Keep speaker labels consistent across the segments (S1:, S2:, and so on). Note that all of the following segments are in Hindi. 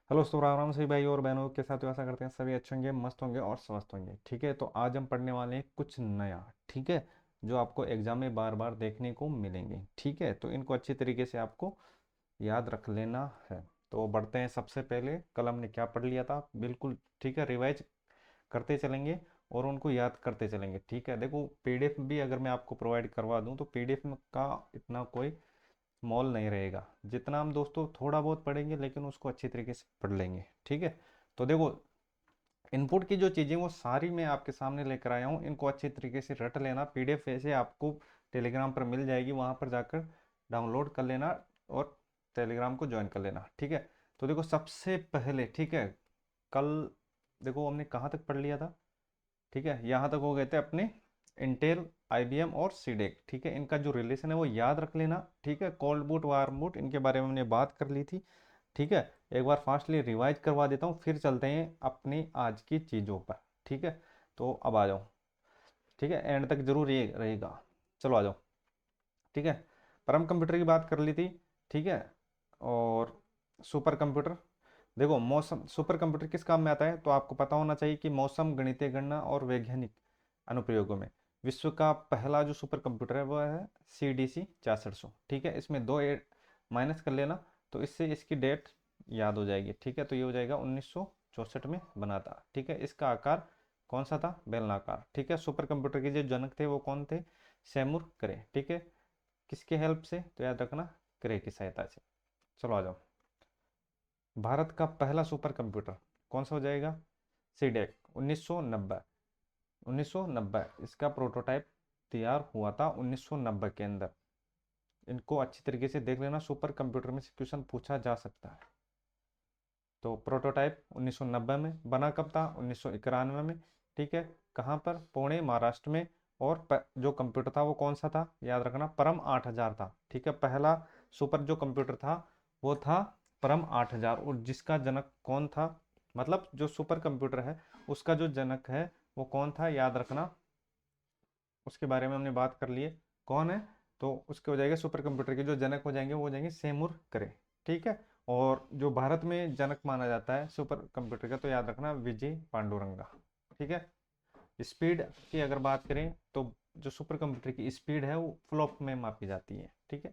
S1: हेलो दोस्तों, राम राम सभी भाई और बहनों के साथ आशा करते हैं सभी अच्छे होंगे, मस्त होंगे और स्वस्थ होंगे। ठीक है, तो आज हम पढ़ने वाले हैं कुछ नया। ठीक है, जो आपको एग्जाम में बार बार देखने को मिलेंगे। ठीक है, तो इनको अच्छी तरीके से आपको याद रख लेना है। तो बढ़ते हैं। सबसे पहले कल हमने क्या पढ़ लिया था, बिल्कुल ठीक है, रिवाइज करते चलेंगे और उनको याद करते चलेंगे। ठीक है, देखो पीडीएफ भी अगर मैं आपको प्रोवाइड करवा दूं तो पीडीएफ का इतना कोई मॉल नहीं रहेगा। जितना हम दोस्तों थोड़ा बहुत पढ़ेंगे लेकिन उसको अच्छी तरीके से पढ़ लेंगे। ठीक है, तो देखो इनपुट की जो चीज़ें वो सारी मैं आपके सामने लेकर आया हूँ, इनको अच्छी तरीके से रट लेना। पीडीएफ ऐसे आपको टेलीग्राम पर मिल जाएगी, वहाँ पर जाकर डाउनलोड कर लेना और टेलीग्राम को ज्वाइन कर लेना। ठीक है, तो देखो सबसे पहले, ठीक है, कल देखो हमने कहाँ तक पढ़ लिया था। ठीक है, यहाँ तक हो गए थे अपने इंटेल, आईबीएम और सीडेक। ठीक है, इनका जो रिलेशन है वो याद रख लेना। ठीक है, कोल्ड बूट, वार्म बूट, इनके बारे में हमने बात कर ली थी। ठीक है, एक बार फास्टली रिवाइज करवा देता हूँ, फिर चलते हैं अपनी आज की चीज़ों पर। ठीक है, तो अब आ जाओ। ठीक है, एंड तक जरूर ये रहेगा। चलो आ जाओ। ठीक है, परम कंप्यूटर की बात कर ली थी। ठीक है, और सुपर कंप्यूटर। देखो मौसम, सुपर कंप्यूटर किस काम में आता है तो आपको पता होना चाहिए कि मौसम, गणितीय गणना और वैज्ञानिक अनुप्रयोगों में विश्व का पहला जो सुपर कंप्यूटर है वो है CDC 6400। ठीक है, इसमें दो माइनस कर लेना तो इससे इसकी डेट याद हो जाएगी। ठीक है, तो ये हो जाएगा 1964 में बना था। ठीक है, इसका आकार कौन सा था, बेलनाकार। ठीक है, सुपर कंप्यूटर के जो जनक थे वो कौन थे, सैमुर करे। ठीक है, किसके हेल्प से तो याद रखना, करे की सहायता से। चलो आ जाओ। भारत का पहला सुपर कंप्यूटर कौन सा हो जाएगा, सीडेक 1990। 1990 इसका प्रोटोटाइप तैयार हुआ था 1990 के अंदर। इनको अच्छी तरीके से देख लेना, सुपर कंप्यूटर में से क्वेश्चन पूछा जा सकता है। तो प्रोटोटाइप 1990 में बना, कब था 1991 में। ठीक है, कहाँ पर, पुणे महाराष्ट्र में। और जो कंप्यूटर था वो कौन सा था, याद रखना, परम 8000 था। ठीक है, पहला सुपर जो कंप्यूटर था वो था परम 8000। और जिसका जनक कौन था, मतलब जो सुपर कंप्यूटर है उसका जो जनक है वो कौन था, याद रखना। उसके बारे में हमने बात कर ली है, कौन है। तो उसके हो जाएगा, सुपर कंप्यूटर के जो जनक हो जाएंगे वो हो जाएंगे सेमुर करे। ठीक है, और जो भारत में जनक माना जाता है सुपर कंप्यूटर का तो याद रखना, विजय पांडुरंगा। ठीक है, स्पीड की अगर बात करें तो जो सुपर कंप्यूटर की स्पीड है वो फ्लॉप में मापी जाती है। ठीक है,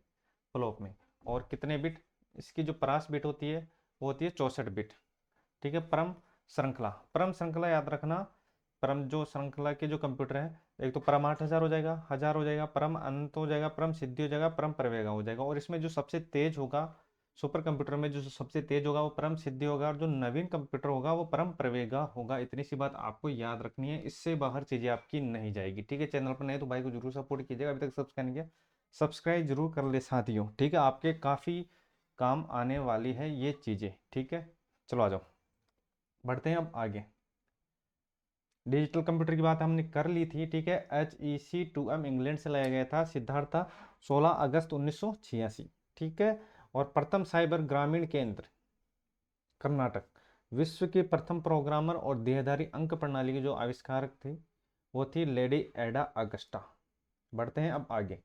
S1: फ्लॉप में। और कितने बिट, इसकी जो परास बिट होती है वो होती है 64 बिट। ठीक है, परम श्रृंखला, परम श्रृंखला याद रखना। परम जो श्रृंखला के जो कंप्यूटर है, एक तो परम 8000 हो जाएगा, हजार हो जाएगा, परम अनंत हो जाएगा, परम सिद्धि हो जाएगा, परम प्रवेगा हो जाएगा। और इसमें जो सबसे तेज होगा सुपर कंप्यूटर में, जो सबसे तेज होगा वो परम सिद्धि होगा, और जो नवीन कंप्यूटर होगा वो परम प्रवेगा होगा। इतनी सी बात आपको याद रखनी है, इससे बाहर चीजें आपकी नहीं जाएगी। ठीक है, चैनल पर नए तो भाई को जरूर सपोर्ट कीजिएगा, अभी तक सब्सक्राइब नहीं किया सब्सक्राइब जरूर कर ले साथियों। ठीक है, आपके काफी काम आने वाली है ये चीजें। ठीक है, चलो आ जाओ, बढ़ते हैं अब आगे। डिजिटल कंप्यूटर की बात हमने कर ली थी। ठीक है, HEC2M इंग्लैंड से लाया गया था, सिद्धार्था 16 अगस्त 1986। ठीक है, और प्रथम साइबर ग्रामीण केंद्र कर्नाटक। विश्व की प्रथम प्रोग्रामर और देहधारी अंक प्रणाली की जो आविष्कारक थी वो थी लेडी एडा अगस्टा। बढ़ते हैं अब आगे।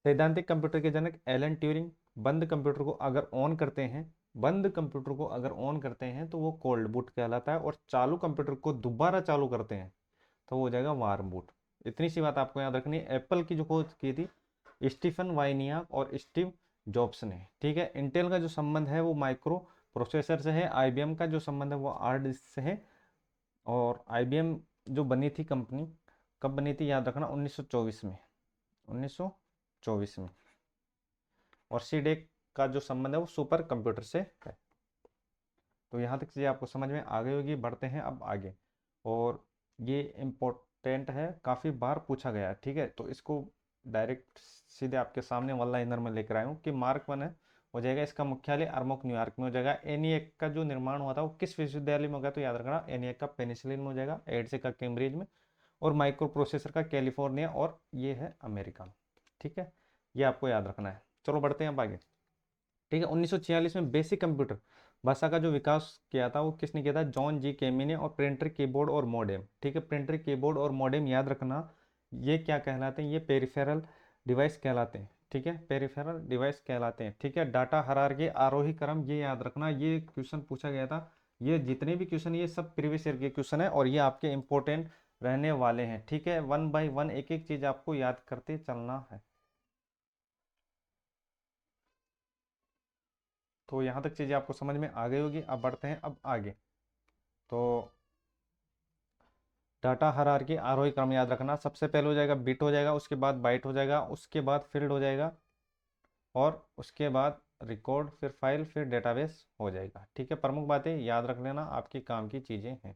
S1: सैद्धांतिक कंप्यूटर के जनक एलन ट्यूरिंग। बंद कंप्यूटर को अगर ऑन करते हैं, बंद कंप्यूटर को अगर ऑन करते हैं तो वो कोल्ड बूट कहलाता है, और चालू कंप्यूटर को दोबारा चालू करते हैं तो वो हो जाएगा वार्म बूट। इतनी सी बात आपको याद रखनी है। एप्पल की जो खोज की थी स्टीफन वाइनियाक और स्टीव जॉब्स ने। ठीक है, इंटेल का जो संबंध है वो माइक्रो प्रोसेसर से है, आईबीएम का जो संबंध है वो हार्ड डिस्क से है। और आईबीएम जो बनी थी कंपनी, कब बनी थी याद रखना, 1924 में। 1924 में। और सीडेक का जो संबंध है वो सुपर कंप्यूटर से है। तो यहाँ तक चीज़ें आपको समझ में आ गई होगी। बढ़ते हैं अब आगे, और ये इम्पोर्टेंट है, काफ़ी बार पूछा गया है। ठीक है, तो इसको डायरेक्ट सीधे आपके सामने वन लाइनर में लेकर आया हूँ कि मार्क वन है हो जाएगा, इसका मुख्यालय अरमोक न्यूयॉर्क में हो जाएगा। एनिएक का जो निर्माण हुआ था वो किस विश्वविद्यालय में हो गया तो याद रखना, एनिएक का पेनिसिलिन में हो जाएगा, एड्स का कैम्ब्रिज में, और माइक्रो प्रोसेसर का कैलिफोर्निया, और ये है अमेरिका में। ठीक है, ये आपको याद रखना है। चलो बढ़ते हैं अब आगे। ठीक है, 1946 में बेसिक कंप्यूटर भाषा का जो विकास किया था वो किसने किया था, जॉन जी केमी ने। और प्रिंटर कीबोर्ड और मॉडेम। ठीक है, प्रिंटर कीबोर्ड और मॉडेम याद रखना, ये क्या कहलाते हैं, ये पेरिफेरल डिवाइस कहलाते हैं। ठीक है, पेरिफेरल डिवाइस कहलाते हैं। ठीक है, डाटा हायरार्की आरोही क्रम, ये याद रखना, ये क्वेश्चन पूछा गया था। ये जितने भी क्वेश्चन, ये सब प्रीवियस ईयर के क्वेश्चन है और ये आपके इंपॉर्टेंट रहने वाले हैं। ठीक है, वन बाय वन एक एक चीज आपको याद करते चलना है। तो यहाँ तक चीजें आपको समझ में आ गई होगी। अब बढ़ते हैं अब आगे। तो डाटा हायरार्की आरोही क्रम याद रखना, सबसे पहले हो जाएगा बिट हो जाएगा, उसके बाद बाइट हो जाएगा, उसके बाद फील्ड हो जाएगा, और उसके बाद रिकॉर्ड, फिर फाइल, फिर डेटाबेस हो जाएगा। ठीक है, प्रमुख बातें याद रख लेना, आपकी काम की चीजें हैं।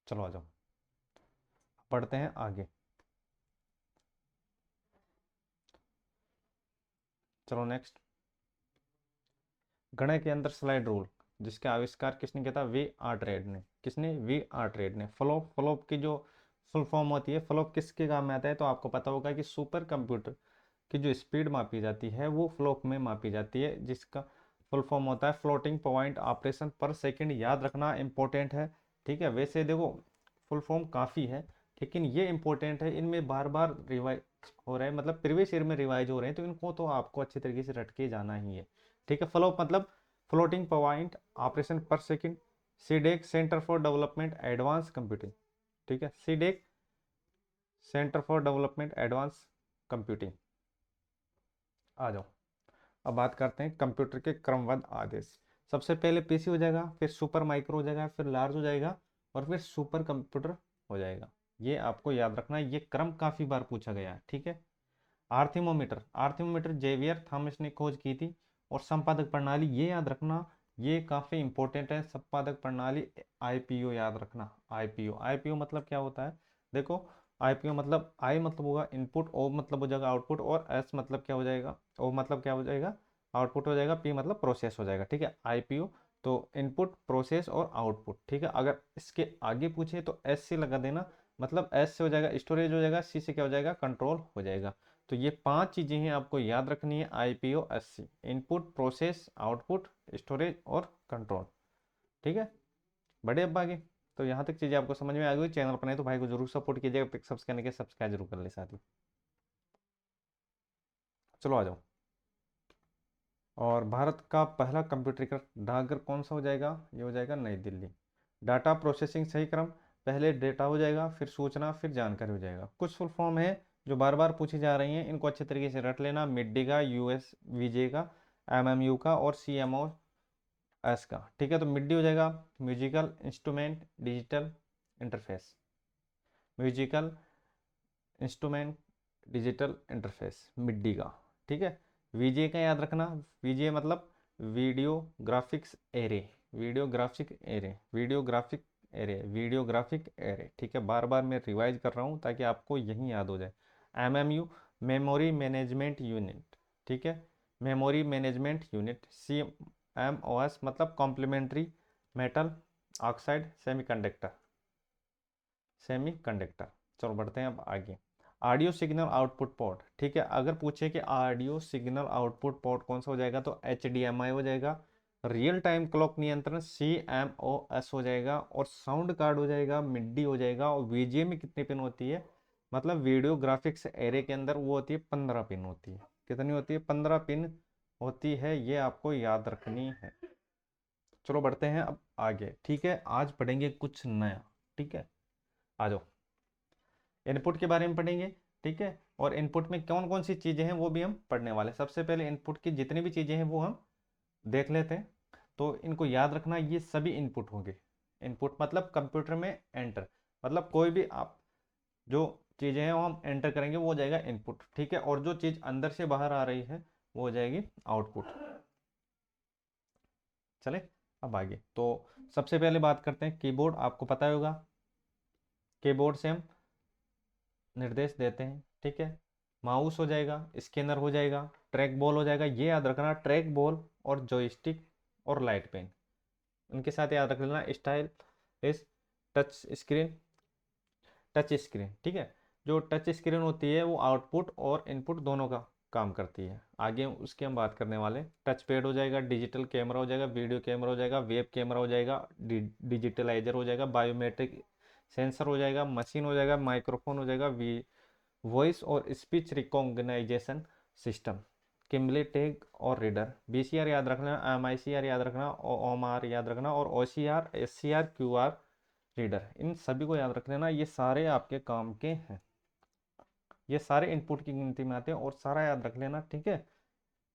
S1: चलो आ जाओ, पढ़ते हैं आगे। चलो नेक्स्ट, गणय के अंदर स्लाइड रूल, जिसका आविष्कार किसने किया था? वी आर ट्रेड ने। किसने? वी आर ट्रेड ने। फ्लॉप, फ्लॉप की जो फुल फॉर्म होती है, फ्लॉप किसके काम में आता है? तो आपको पता होगा कि सुपर कंप्यूटर की जो स्पीड मापी जाती है वो फ्लॉप में मापी जाती है, जिसका फुल फॉर्म होता है floating point operation per second. याद रखना, इंपॉर्टेंट है। ठीक है, वैसे देखो फुल फॉर्म काफ़ी है, लेकिन ये इंपॉर्टेंट है, इनमें बार बार रिवाइज हो रहे हैं, मतलब प्रीवियस ईयर में रिवाइज हो रहे हैं, तो इनको तो आपको अच्छी तरीके से रट के जाना ही है। ठीक है, फ्लॉप मतलब floating point operation per second. CDAC, centre for development advance computing. ठीक है, CDAC, centre for development advance computing. आ जाओ, अब बात करते हैं कंप्यूटर के क्रमबद्ध आदेश। सबसे पहले पीसी हो जाएगा, फिर सुपर माइक्रो हो जाएगा, फिर लार्ज हो जाएगा, और फिर सुपर कंप्यूटर हो जाएगा। ये आपको याद रखना है, ये क्रम काफी बार पूछा गया है। ठीक है, आर्थिमोमीटर, आर्थिमोमीटर जेवियर थॉमस ने खोज की थी। और संपादक प्रणाली, ये याद रखना, ये काफी इंपॉर्टेंट है। संपादक प्रणाली आईपीओ याद रखना। आईपीओ, आईपीओ मतलब क्या होता है? देखो, आईपीओ मतलब आई मतलब होगा इनपुट, ओ मतलब हो जाएगा आउटपुट, और एस मतलब क्या हो जाएगा? ओ मतलब क्या हो जाएगा? आउटपुट हो जाएगा, पी मतलब प्रोसेस हो जाएगा। ठीक है, आईपीओ तो इनपुट, प्रोसेस और आउटपुट। ठीक है, अगर इसके आगे पूछे तो एस से लगा देना, मतलब एस से हो जाएगा स्टोरेज हो जाएगा, सी से क्या हो जाएगा? कंट्रोल हो जाएगा। तो ये पांच चीजें हैं आपको याद रखनी है, IPO SC, input, process, output, storage और कंट्रोल। ठीक है, बड़े अब आगे। तो यहाँ तक चीजें आपको समझ में आ गई। चैनल पर नहीं तो भाई को जरूर सपोर्ट कीजिएगा, सब्सक्राइब करके सब्सक्राइब जरूर कर ले साथ ही। चलो आ जाओ, और भारत का पहला कंप्यूटरीकृत डाकघर कौन सा हो जाएगा? ये हो जाएगा नई दिल्ली। डाटा प्रोसेसिंग सही क्रम, पहले डेटा हो जाएगा, फिर सूचना, फिर जानकारी हो जाएगा। कुछ फुल फॉर्म है जो बार बार पूछी जा रही हैं, इनको अच्छे तरीके से रट लेना। मिडडी का, यूएस वीजे का, एमएमयू का, और सीएमओ एस का। ठीक है, तो मिडडी हो जाएगा musical instrument digital interface. Musical instrument digital interface, MIDI का। ठीक है, वीजे का याद रखना, वीजे मतलब video graphics array, video graphic array, video graphic array, video graphic array. ठीक है, बार बार मैं रिवाइज कर रहा हूँ ताकि आपको यही याद हो जाए। MMU, memory management unit. ठीक है, मेमोरी मैनेजमेंट यूनिट। सीएमओएस मतलब complementary metal oxide semiconductor, semiconductor. चलो बढ़ते हैं अब आगे। Audio signal output port. ठीक है, अगर पूछे कि ऑडियो सिग्नल आउटपुट पोर्ट कौन सा हो जाएगा, तो HDMI हो जाएगा। रियल टाइम क्लॉक नियंत्रण CMOS हो जाएगा, और साउंड कार्ड हो जाएगा, मिड्डी हो जाएगा। और VGA में कितनी पिन होती है? मतलब वीडियो ग्राफिक्स एरे के अंदर वो होती है 15 पिन होती है। कितनी होती है? 15 पिन होती है, ये आपको याद रखनी है। चलो बढ़ते हैं अब आगे। ठीक है, आज पढ़ेंगे कुछ नया। ठीक है, आ जाओ, इनपुट के बारे में पढ़ेंगे। ठीक है, और इनपुट में कौन कौन सी चीज़ें हैं वो भी हम पढ़ने वाले हैं। सबसे पहले इनपुट की जितनी भी चीज़ें हैं वो हम देख लेते हैं। तो इनको याद रखना, ये सभी इनपुट होंगे। इनपुट मतलब कंप्यूटर में एंटर, मतलब कोई भी आप जो चीज़ें हैं वो हम एंटर करेंगे वो हो जाएगा इनपुट। ठीक है, और जो चीज़ अंदर से बाहर आ रही है वो हो जाएगी आउटपुट। चले अब आगे। तो सबसे पहले बात करते हैं कीबोर्ड। आपको पता होगा कीबोर्ड से हम निर्देश देते हैं। ठीक है, माउस हो जाएगा, स्कैनर हो जाएगा, ट्रैक बॉल हो जाएगा। ये याद रखना, ट्रैक बॉल और जॉयस्टिक और लाइट पेन, उनके साथ याद रख लेना स्टाइल इस टच स्क्रीन, टच स्क्रीन। ठीक है, जो टच स्क्रीन होती है वो आउटपुट और इनपुट दोनों का काम करती है। आगे उसकी हम बात करने वाले। टच पैड हो जाएगा, डिजिटल कैमरा हो जाएगा, वीडियो कैमरा हो जाएगा, वेब कैमरा हो जाएगा, डिजिटलाइजर हो जाएगा, बायोमेट्रिक सेंसर हो जाएगा, मशीन हो जाएगा, माइक्रोफोन हो जाएगा, वॉइस और स्पीच रिकॉग्नाइजेशन सिस्टम, किम्बले टैग और रीडर। बीसीआर याद रखना, एमआईसीआर याद रखना, ओएमआर याद रखना, और ओसीआर, एससीआर, क्यूआर, रीडर, इन सभी को याद रख लेना। ये सारे आपके काम के हैं, ये सारे इनपुट की गिनती में आते हैं और सारा याद रख लेना, ठीक है।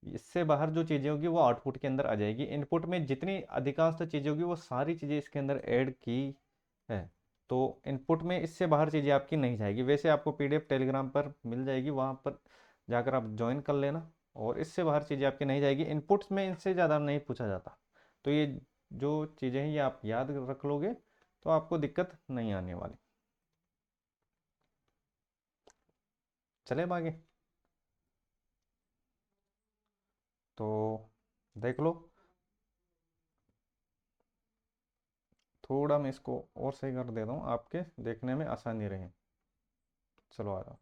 S1: इससे बाहर जो चीज़ें होगी वो आउटपुट के अंदर आ जाएगी। इनपुट में जितनी अधिकांश चीज़ें होगी वो सारी चीज़ें इसके अंदर ऐड की है, तो इनपुट में इससे बाहर चीज़ें आपकी नहीं जाएगी। वैसे आपको पीडीएफ टेलीग्राम पर मिल जाएगी, वहाँ पर जाकर आप ज्वाइन कर लेना, और इससे बाहर चीज़ें आपकी नहीं जाएगी। इनपुट्स में इनसे ज़्यादा नहीं पूछा जाता, तो ये जो चीज़ें हैं ये आप याद रख लोगे तो आपको दिक्कत नहीं आने वाली। चले अब आगे, तो देख लो, थोड़ा मैं इसको और सही कर देता हूँ, आपके देखने में आसानी रहे। चलो आ जाओ।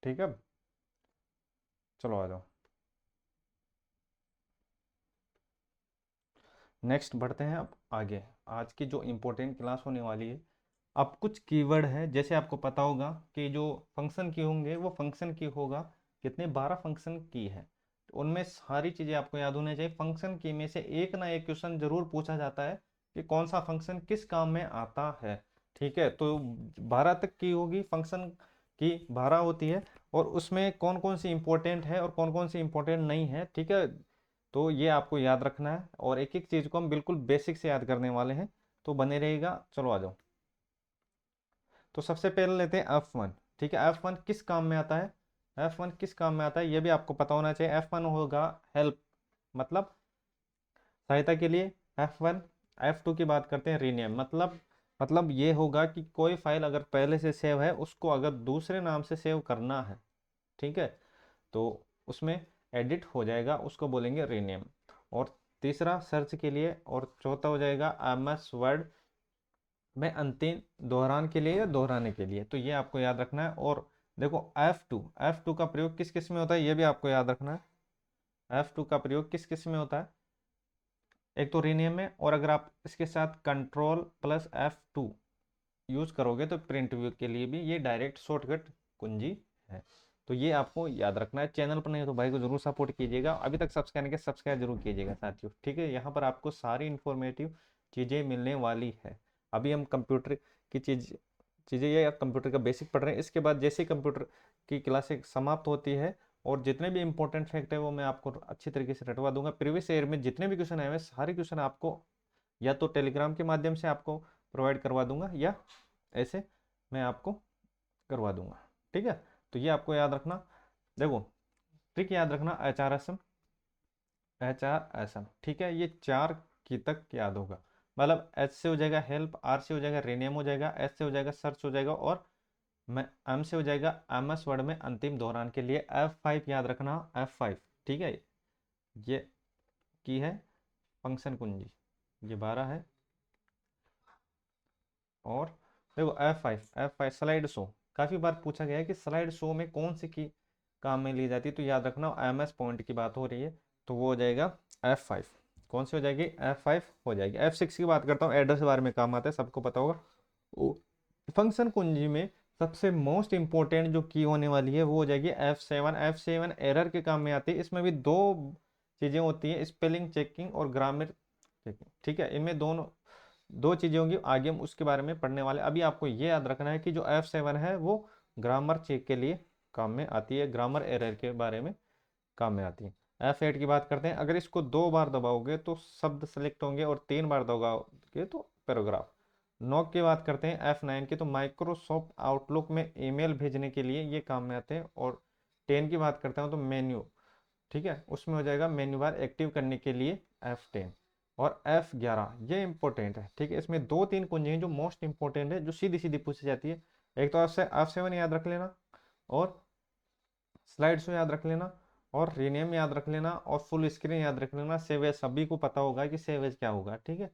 S1: ठीक है, चलो आ जाओ। नेक्स्ट बढ़ते हैं अब आगे। आज की जो इम्पोर्टेंट क्लास होने वाली है, अब कुछ कीवर्ड है, जैसे आपको पता होगा कि जो फंक्शन की होंगे वो फंक्शन की होगा, कितने 12 फंक्शन की है, तो उनमें सारी चीज़ें आपको याद होनी चाहिए। फंक्शन की में से एक ना एक क्वेश्चन जरूर पूछा जाता है कि कौन सा फंक्शन किस काम में आता है, ठीक है। तो 12 तक की होगी, फंक्शन की 12 होती है, और उसमें कौन कौन सी इंपॉर्टेंट है और कौन कौन सी इंपॉर्टेंट नहीं है, ठीक है। तो ये आपको याद रखना है, और एक एक चीज़ को हम बिल्कुल बेसिक से याद करने वाले हैं, तो बने रहेगा। चलो आ जाओ। तो सबसे पहले लेते हैं F1, ठीक है। F1 किस काम में आता है, F1 किस काम में आता है ये भी आपको पता होना चाहिए। F1 होगा हेल्प, मतलब सहायता के लिए। F1, F2 की बात करते हैं रीनेम, मतलब ये होगा कि कोई फाइल अगर पहले से सेव है उसको अगर दूसरे नाम से सेव करना है, ठीक है, तो उसमें एडिट हो जाएगा, उसको बोलेंगे रीनेम। और तीसरा सर्च के लिए, और चौथा हो जाएगा MS वर्ड में अंतिम दोहरान के लिए या दोहराने के लिए, तो ये आपको याद रखना है। और देखो F2 का प्रयोग किस किस में होता है ये भी आपको याद रखना है। F2 का प्रयोग किस किस में होता है, एक तो रीनेम में, और अगर आप इसके साथ Ctrl+F2 यूज करोगे तो प्रिंट व्यू के लिए भी ये डायरेक्ट शॉर्टकट कुंजी है। तो ये आपको याद रखना है। चैनल पर नहीं तो भाई को जरूर सपोर्ट कीजिएगा, अभी तक सब्सक्राइब नहीं किया सब्सक्राइब जरूर कीजिएगा साथियों, ठीक है। यहाँ पर आपको सारी इंफॉर्मेटिव चीज़ें मिलने वाली है। अभी हम कंप्यूटर की चीज़ें ये कंप्यूटर का बेसिक पढ़ रहे हैं, इसके बाद जैसे कंप्यूटर की क्लासें समाप्त होती है और जितने भी इंपॉर्टेंट फैक्ट है वो मैं आपको अच्छी तरीके से रटवा दूंगा। प्रीवियस ईयर में जितने भी क्वेश्चन आए हुए सारे क्वेश्चन आपको या तो टेलीग्राम के माध्यम से आपको प्रोवाइड करवा दूंगा, या ऐसे मैं आपको करवा दूंगा, ठीक है। तो ये आपको याद रखना। देखो ट्रिक याद रखना, एच आर एस एम, ठीक है। ये चार की तक याद होगा, मतलब एच से हो जाएगा हेल्प, आर से हो जाएगा रीनेम हो जाएगा, एस से हो जाएगा सर्च हो जाएगा, और मैं एम से हो जाएगा MS वर्ड में अंतिम दोहरान के लिए। F5 याद रखना, F5, ठीक है। ये की है फंक्शन कुंजी, ये 12 है। और देखो F5 स्लाइड शो, काफ़ी बार पूछा गया है कि स्लाइड शो में कौन सी की काम में ली जाती है, तो याद रखना MS पॉइंट की बात हो रही है, तो वो हो जाएगा F5। कौन सी हो जाएगी, F5 हो जाएगी। F6 की बात करता हूँ, एड्रेस के बारे में काम आता है, सबको पता होगा। फंक्शन कुंजी में सबसे मोस्ट इंपॉर्टेंट जो की होने वाली है वो हो जाएगी F7 एरर के काम में आती है। इसमें भी दो चीज़ें होती हैं, स्पेलिंग चेकिंग और ग्रामर चेकिंग, ठीक है। इनमें दोनों दो चीज़ें होंगी, आगे हम उसके बारे में पढ़ने वाले। अभी आपको ये याद रखना है कि जो F7 है वो ग्रामर चेक के लिए काम में आती है, ग्रामर एरर के बारे में काम में आती है। F8 की बात करते हैं, अगर इसको 2 बार दबाओगे तो शब्द सेलेक्ट होंगे, और 3 बार दबाओगे तो पैराग्राफ। नॉक की बात करते हैं F9 की, तो माइक्रोसॉफ्ट आउटलुक में ईमेल भेजने के लिए ये काम में आते हैं। और 10 की बात करता हूँ तो मेन्यू, ठीक है, उसमें हो जाएगा मेन्यू बार एक्टिव करने के लिए F10। और F11 ये इंपॉर्टेंट है, ठीक है। इसमें दो तीन कुंजी हैं जो मोस्ट इंपॉर्टेंट है, जो सीधी सीधी पूछी जाती है। एक तो F7 याद रख लेना, और स्लाइड शो याद रख लेना, और रीनेम याद रख लेना, और फुल स्क्रीन याद रख लेना। सेव एज सभी को पता होगा कि सेव एज क्या होगा, ठीक है।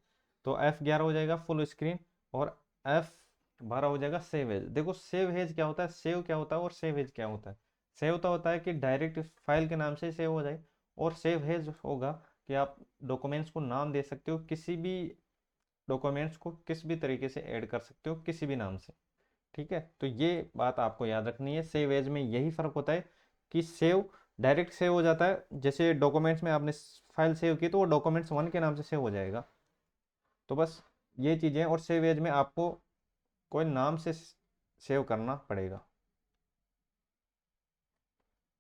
S1: तो F11 हो जाएगा फुल स्क्रीन, और F12 हो जाएगा सेव एज। देखो सेव एज क्या होता है, सेव क्या होता है और सेव एज क्या होता है। सेव तो होता है कि डायरेक्ट फाइल के नाम से सेव हो जाए, और सेव है जो होगा कि आप डॉक्यूमेंट्स को नाम दे सकते हो, किसी भी डॉक्यूमेंट्स को किस भी तरीके से ऐड कर सकते हो किसी भी नाम से। ठीक है, तो ये बात आपको याद रखनी है। सेव एज में यही फर्क होता है कि सेव डायरेक्ट सेव हो जाता है, जैसे डॉक्यूमेंट्स में आपने फाइल सेव की तो वो डॉक्यूमेंट्स 1 के नाम से सेव हो जाएगा। तो बस ये चीज़ें, और सेव एज में आपको कोई नाम से सेव करना पड़ेगा।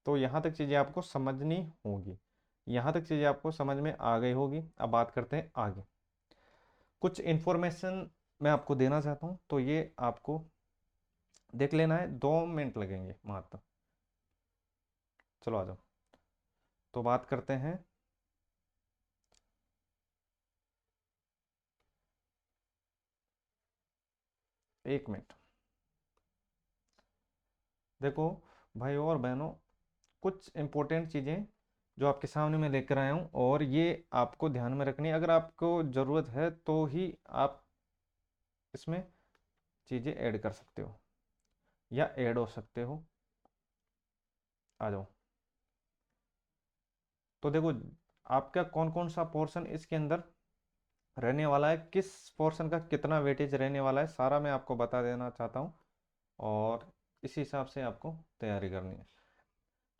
S1: तो यहाँ तक चीज़ें आपको समझनी होगी, यहाँ तक चीज़ें आपको समझ में आ गई होगी। अब बात करते हैं आगे। कुछ इन्फॉर्मेशन मैं आपको देना चाहता हूँ, तो ये आपको देख लेना है, 2 मिनट लगेंगे मात्र। चलो आ जाओ, तो बात करते हैं। 1 मिनट। देखो भाइयों और बहनों, कुछ इंपॉर्टेंट चीज़ें जो आपके सामने मैं लेकर आया हूँ, और ये आपको ध्यान में रखनी है। अगर आपको ज़रूरत है तो ही आप इसमें चीज़ें ऐड कर सकते हो या ऐड हो सकते हो। आ जाओ। तो देखो, आपका कौन कौन सा पोर्शन इसके अंदर रहने वाला है, किस पोर्शन का कितना वेटेज रहने वाला है, सारा मैं आपको बता देना चाहता हूँ, और इसी हिसाब से आपको तैयारी करनी है।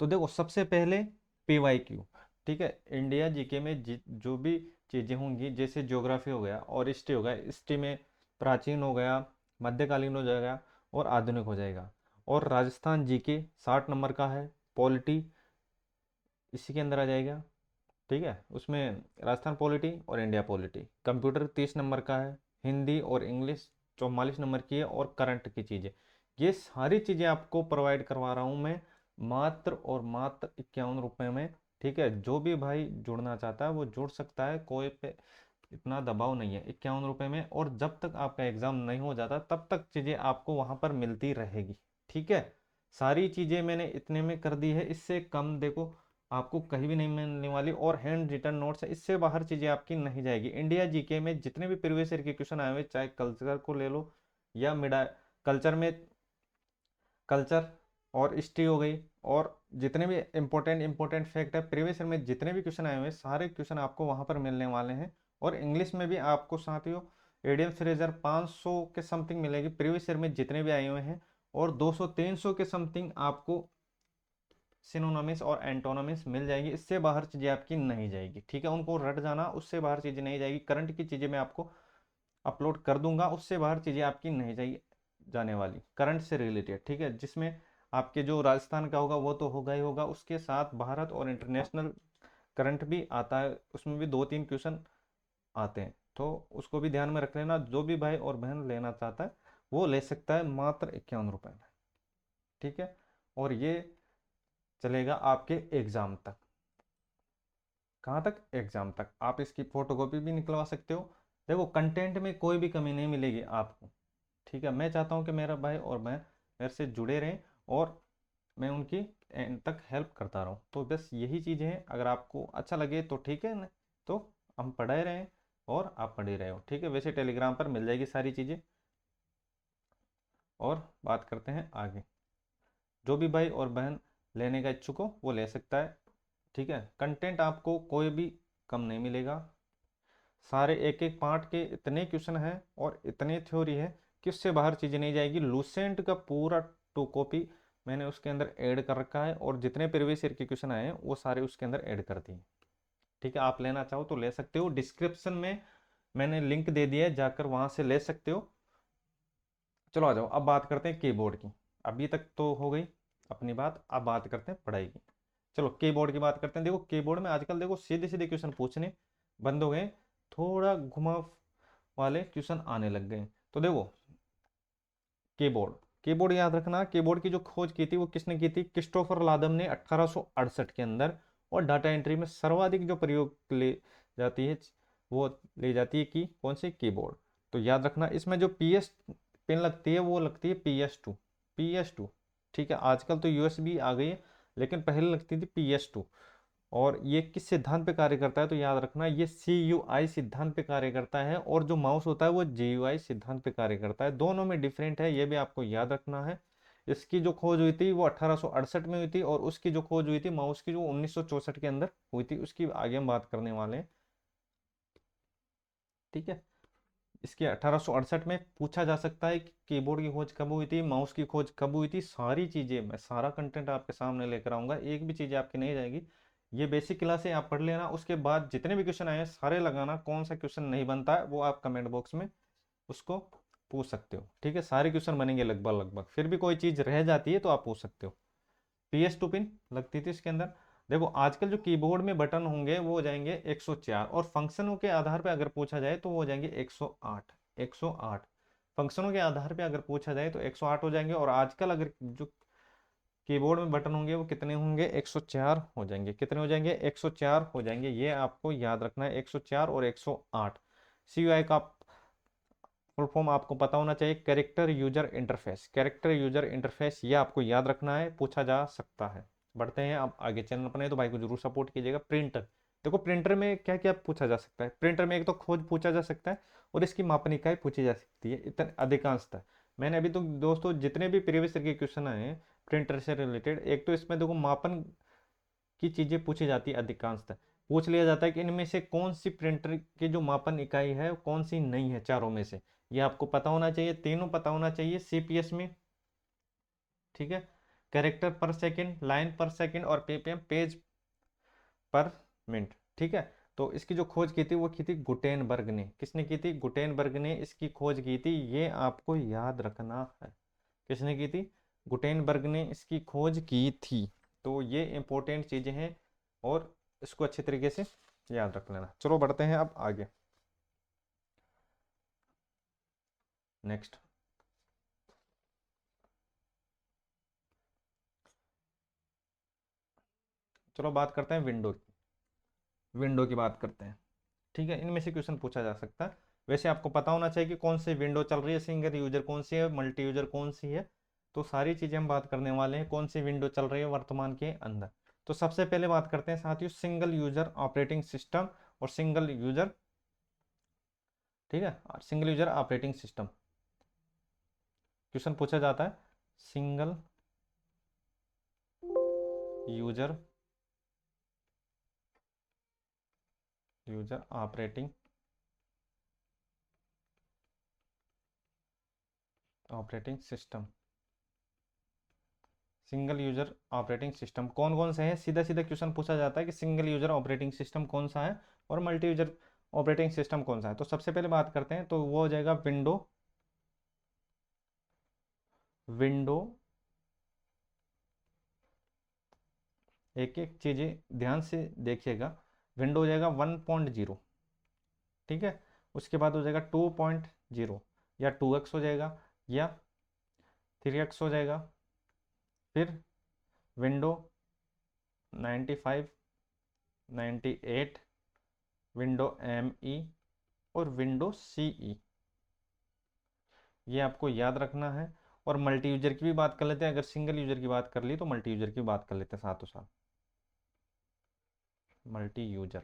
S1: तो देखो, सबसे पहले PYQ। ठीक है, इंडिया जीके में जो भी चीज़ें होंगी, जैसे ज्योग्राफी हो गया और हिस्ट्री हो गया, हिस्ट्री में प्राचीन हो गया, मध्यकालीन हो जाएगा और आधुनिक हो जाएगा। और राजस्थान जीके 60 नंबर का है, पॉलिटी इसी के अंदर आ जाएगा। ठीक है, उसमें राजस्थान पॉलिटी और इंडिया पॉलिटी। कंप्यूटर 30 नंबर का है, हिंदी और इंग्लिश 44 नंबर की है, और करंट की चीज़ें। ये सारी चीज़ें आपको प्रोवाइड करवा रहा हूँ मैं मात्र और मात्र 51 रुपये में। ठीक है, जो भी भाई जुड़ना चाहता है वो जुड़ सकता है, कोई पे इतना दबाव नहीं है। 51 रुपये में, और जब तक आपका एग्ज़ाम नहीं हो जाता तब तक चीज़ें आपको वहाँ पर मिलती रहेगी। ठीक है, सारी चीज़ें मैंने इतने में कर दी है, इससे कम देखो आपको कहीं भी नहीं मिलने वाली। और हैंड रिटन नोट्स है, इससे बाहर चीज़ें आपकी नहीं जाएगी। इंडिया जीके में जितने भी प्रीवियस ईयर के क्वेश्चन आए हुए, चाहे कल्चर को ले लो या मिडा कल्चर में कल्चर और हिस्ट्री हो गई, और जितने भी इंपॉर्टेंट फैक्ट है प्रीवियस ईयर में जितने भी क्वेश्चन आए हुए, सारे क्वेश्चन आपको वहाँ पर मिलने वाले हैं। और इंग्लिश में भी आपको साथियों एडियम फ्रेजर 500 के समथिंग मिलेगी प्रीवियस ईयर में जितने भी आए हुए हैं, और 200-300 के समथिंग आपको सिनोनिम्स और एंटोनिम्स मिल जाएगी। इससे बाहर चीज़ें आपकी नहीं जाएगी। ठीक है, उनको रट जाना, उससे बाहर चीज़ें नहीं जाएगी। करंट की चीज़ें मैं आपको अपलोड कर दूंगा, उससे बाहर चीज़ें आपकी नहीं जाएगी जाने वाली, करंट से रिलेटेड। ठीक है, जिसमें आपके जो राजस्थान का होगा वो तो होगा ही होगा, उसके साथ भारत और इंटरनेशनल करंट भी आता है, उसमें भी 2-3 क्वेश्चन आते हैं, तो उसको भी ध्यान में रख लेना। जो भी भाई और बहन लेना चाहता है वो ले सकता है मात्र 51 रुपये में। ठीक है, और ये चलेगा आपके एग्ज़ाम तक। कहाँ तक? एग्ज़ाम तक। आप इसकी फ़ोटोकॉपी भी निकलवा सकते हो। देखो, कंटेंट में कोई भी कमी नहीं मिलेगी आपको। ठीक है, मैं चाहता हूँ कि मेरा भाई और मैं मेरे से जुड़े रहें, और मैं उनकी एंड तक हेल्प करता रहूँ। तो बस यही चीज़ें हैं, अगर आपको अच्छा लगे तो ठीक है ना, तो हम पढ़ाए रहें और आप पढ़े रहे हो। ठीक है, वैसे टेलीग्राम पर मिल जाएगी सारी चीज़ें। और बात करते हैं आगे। जो भी भाई और बहन लेने का इच्छुक हो वो ले सकता है। ठीक है, कंटेंट आपको कोई भी कम नहीं मिलेगा। सारे एक एक पार्ट के इतने क्वेश्चन हैं और इतनी थ्योरी है कि उससे बाहर चीज़ें नहीं जाएगी। लूसेंट का पूरा 2 कॉपी मैंने उसके अंदर ऐड कर रखा है, और जितने प्रीवियस ईयर के क्वेश्चन आए हैं वो सारे उसके अंदर ऐड कर दिए। ठीक है, आप लेना चाहो तो ले सकते हो, डिस्क्रिप्शन में मैंने लिंक दे दिया है, जाकर वहाँ से ले सकते हो। चलो आ जाओ, अब बात करते हैं कीबोर्ड की। अभी तक तो हो गई अपनी बात, अब बात करते हैं पढ़ाई की। चलो कीबोर्ड की बात करते हैं। देखो, कीबोर्ड में आजकल देखो सीधे सीधे क्वेश्चन पूछने बंद हो गए, थोड़ा घुमा वाले क्वेश्चन आने लग गए। तो देखो, कीबोर्ड कीबोर्ड याद रखना, कीबोर्ड की जो खोज की थी वो किसने की थी? क्रिस्टोफर लादम ने 1868 के अंदर। और डाटा एंट्री में सर्वाधिक जो प्रयोग ले जाती है वो ले जाती है कि कौन सी? कीबोर्ड। तो याद रखना, इसमें जो PS पिन लगती है वो लगती है PS2। ठीक है, आजकल तो USB आ गई है, लेकिन पहले लगती थी PS2। और ये किस सिद्धांत पे कार्य करता है? तो याद रखना, ये CUI सिद्धांत पे कार्य करता है, और जो माउस होता है वो GUI सिद्धांत पे कार्य करता है। दोनों में डिफरेंट है, ये भी आपको याद रखना है। इसकी जो खोज हुई थी वो 1868 में हुई थी, और उसकी जो खोज हुई थी माउस की, जो 1964 के अंदर हुई थी, उसकी आगे हम बात करने वाले हैं। ठीक है, इसके 1868 में पूछा जा सकता है कि कीबोर्ड की खोज कब हुई थी, माउस की खोज कब हुई थी। सारी चीजें, मैं सारा कंटेंट आपके सामने लेकर आऊंगा, एक भी चीज आपकी नहीं जाएगी। ये बेसिक क्लास है, आप पढ़ लेना। उसके बाद जितने भी क्वेश्चन आए हैं सारे लगाना, कौन सा क्वेश्चन नहीं बनता है वो आप कमेंट बॉक्स में उसको पूछ सकते हो। ठीक है, सारे क्वेश्चन बनेंगे लगभग लगभग, फिर भी कोई चीज रह जाती है तो आप पूछ सकते हो। PS2 पिन लगती थी इसके अंदर। देखो आजकल जो कीबोर्ड में बटन होंगे वो हो जाएंगे 104, और फंक्शनों के आधार पे अगर पूछा जाए तो वो हो जाएंगे 108। 108 फंक्शनों के आधार पे अगर पूछा जाए तो 108 हो जाएंगे, और आजकल अगर जो कीबोर्ड में बटन होंगे वो कितने होंगे, 104 हो जाएंगे। कितने हो जाएंगे, 104 हो जाएंगे। ये आपको याद रखना है, 104 और 108। CUI का फुल फॉर्म आपको पता होना चाहिए, character user interface. Character user interface ये आपको याद रखना है, पूछा जा सकता है। बढ़ते हैं अब आगे, चैनल पर नहीं तो भाई को जरूर सपोर्ट कीजिएगा। प्रिंटर, देखो प्रिंटर में क्या क्या पूछा जा सकता है। प्रिंटर में एक तो खोज पूछा जा सकता है, और इसकी मापन इकाई पूछी जा सकती है, इतना अधिकांशतः। मैंने अभी तो दोस्तों जितने भी प्रीवियस ईयर के क्वेश्चन आए हैं प्रिंटर से रिलेटेड, एक तो इसमें देखो मापन की चीजें पूछी जाती है अधिकांशतः। पूछ लिया जाता है कि इनमें से कौन सी प्रिंटर की जो मापन इकाई है कौन सी नहीं है चारों में से। ये आपको पता होना चाहिए, तीनों पता होना चाहिए CPS में। ठीक है, कैरेक्टर पर सेकंड, लाइन पर सेकंड, और PPM पेज पर मिनट। ठीक है, तो इसकी जो खोज की थी वो की थी गुटेनबर्ग ने। किसने की थी, गुटेनबर्ग ने इसकी खोज की थी, ये आपको याद रखना है। किसने की थी, गुटेनबर्ग ने इसकी खोज की थी। तो ये इंपॉर्टेंट चीजें हैं, और इसको अच्छे तरीके से याद रख लेना। चलो बढ़ते हैं अब आगे, नेक्स्ट। चलो बात करते हैं विंडो की। विंडो की बात करते हैं। ठीक है, इनमें से क्वेश्चन पूछा जा सकता है। वैसे आपको पता होना चाहिए कि कौन सी विंडो चल रही है, सिंगल यूजर कौन सी है, मल्टी यूजर कौन सी है। तो सारी चीजें हम बात करने वाले हैं, कौन सी विंडो चल रही है वर्तमान के अंदर। तो सबसे पहले बात करते हैं साथियों सिंगल यूजर ऑपरेटिंग सिस्टम और सिंगल यूजर। ठीक है, single user operating system question पूछा जाता है। Single user user operating operating system. Single user operating system कौन कौन से हैं, सीधा सीधा क्वेश्चन पूछा जाता है कि सिंगल यूजर ऑपरेटिंग सिस्टम कौन सा है और मल्टी यूजर ऑपरेटिंग सिस्टम कौन सा है। तो सबसे पहले बात करते हैं, तो वो हो जाएगा विंडो। विंडो, एक एक चीजें ध्यान से देखिएगा। विंडो हो जाएगा 1.0। ठीक है, उसके बाद हो जाएगा 2.0, या 2x हो जाएगा, या 3x हो जाएगा। फिर विंडो 95, 98, विंडो ME, और विंडो CE। ये आपको याद रखना है। और मल्टी यूजर की भी बात कर लेते हैं, अगर सिंगल यूजर की बात कर ली तो मल्टी यूजर की बात कर लेते हैं साथों साथ। Multi user,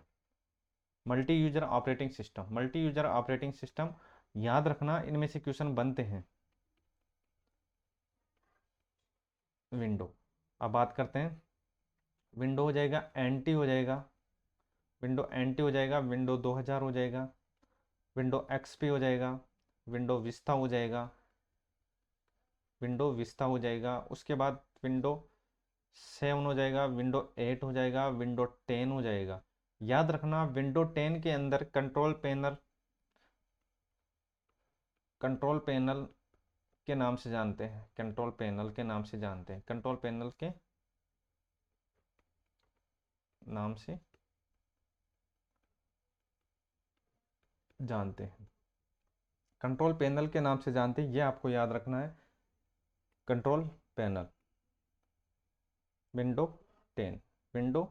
S1: multi user operating system, multi user operating system याद रखना, इनमें से क्वेश्चन बनते हैं। विंडो, अब बात करते हैं। विंडो हो जाएगा एंटी हो जाएगा, विंडो एंटी हो जाएगा, विंडो 2000 हो जाएगा, विंडो XP हो जाएगा, विंडो विस्ता हो जाएगा, विंडो विस्ता हो जाएगा। उसके बाद विंडो 7 हो जाएगा, विंडो 8 हो जाएगा, विंडो 10 हो जाएगा। याद रखना विंडो 10 के अंदर कंट्रोल पैनल, कंट्रोल पैनल के नाम से जानते हैं, कंट्रोल पैनल के नाम से जानते हैं, कंट्रोल पैनल के नाम से जानते हैं, कंट्रोल पैनल के नाम से जानते हैं, ये आपको याद रखना है। Control panel window 10, window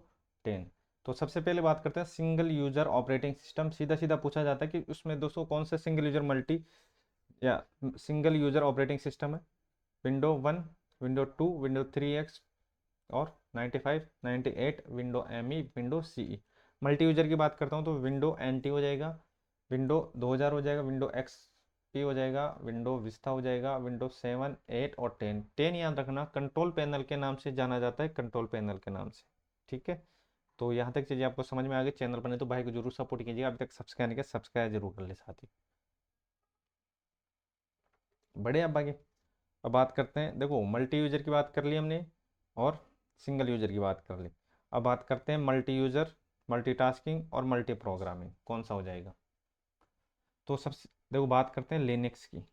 S1: 10। तो सबसे पहले बात करते हैं सिंगल यूजर ऑपरेटिंग सिस्टम। सीधा सीधा पूछा जाता है कि उसमें दोस्तों कौन सा सिंगल यूजर मल्टी या सिंगल यूजर ऑपरेटिंग सिस्टम है। विंडो 1, विंडो 2, विंडो 3x, और 95, 98, window ME, window CE। Multi user की बात करता हूँ तो विंडो NT हो जाएगा, विंडो 2000 हो जाएगा, विंडो X एक्सपी हो जाएगा, विंडो विस्ता हो जाएगा, विंडो 7, 8 और 10। 10 याद रखना कंट्रोल पैनल के नाम से जाना जाता है, कंट्रोल पैनल के नाम से। ठीक है, तो यहाँ तक चीज़ें आपको समझ में आ गई। चैनल बने तो भाई को जरूर सपोर्ट कीजिएगा, अभी तक सब्सक्राइब नहीं किया सब्सक्राइब जरूर कर ले साथी। बड़े अब आगे अब बात करते हैं, देखो मल्टी यूजर की बात कर ली हमने और सिंगल यूजर की बात कर ली। अब बात करते हैं मल्टी यूजर, मल्टीटास्किंग और मल्टी प्रोग्रामिंग कौन सा हो जाएगा। तो सबसे देखो बात करते हैं लिनक्स की।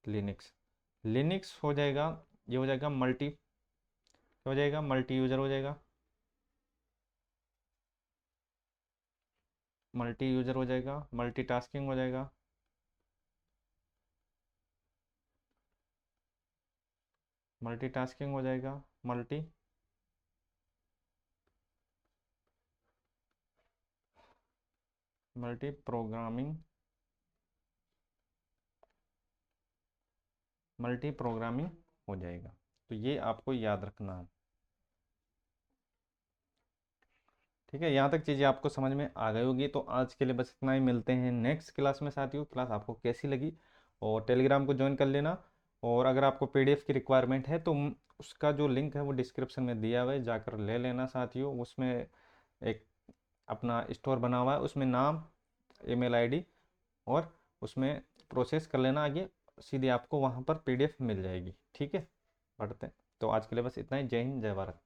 S1: लिनक्स लिनक्स हो जाएगा, ये हो जाएगा मल्टी, हो जाएगा मल्टी यूजर हो जाएगा, मल्टी यूजर हो जाएगा, मल्टीटास्किंग हो जाएगा, मल्टीटास्किंग हो जाएगा, multi multi programming, multi programming हो जाएगा। तो ये आपको याद रखना है। ठीक है, यहाँ तक चीज़ें आपको समझ में आ गई होगी। तो आज के लिए बस इतना ही, मिलते हैं नेक्स्ट क्लास में साथियों। क्लास आपको कैसी लगी, और टेलीग्राम को ज्वाइन कर लेना। और अगर आपको पीडीएफ की रिक्वायरमेंट है तो उसका जो लिंक है वो डिस्क्रिप्शन में दिया हुआ है, जाकर ले लेना साथियों। उसमें एक अपना स्टोर बना हुआ है, उसमें नाम, ईमेल आईडी और उसमें प्रोसेस कर लेना आगे, सीधे आपको वहाँ पर पीडीएफ मिल जाएगी। ठीक है, पढ़ते हैं। तो आज के लिए बस इतना ही। जय हिंद, जय भारत।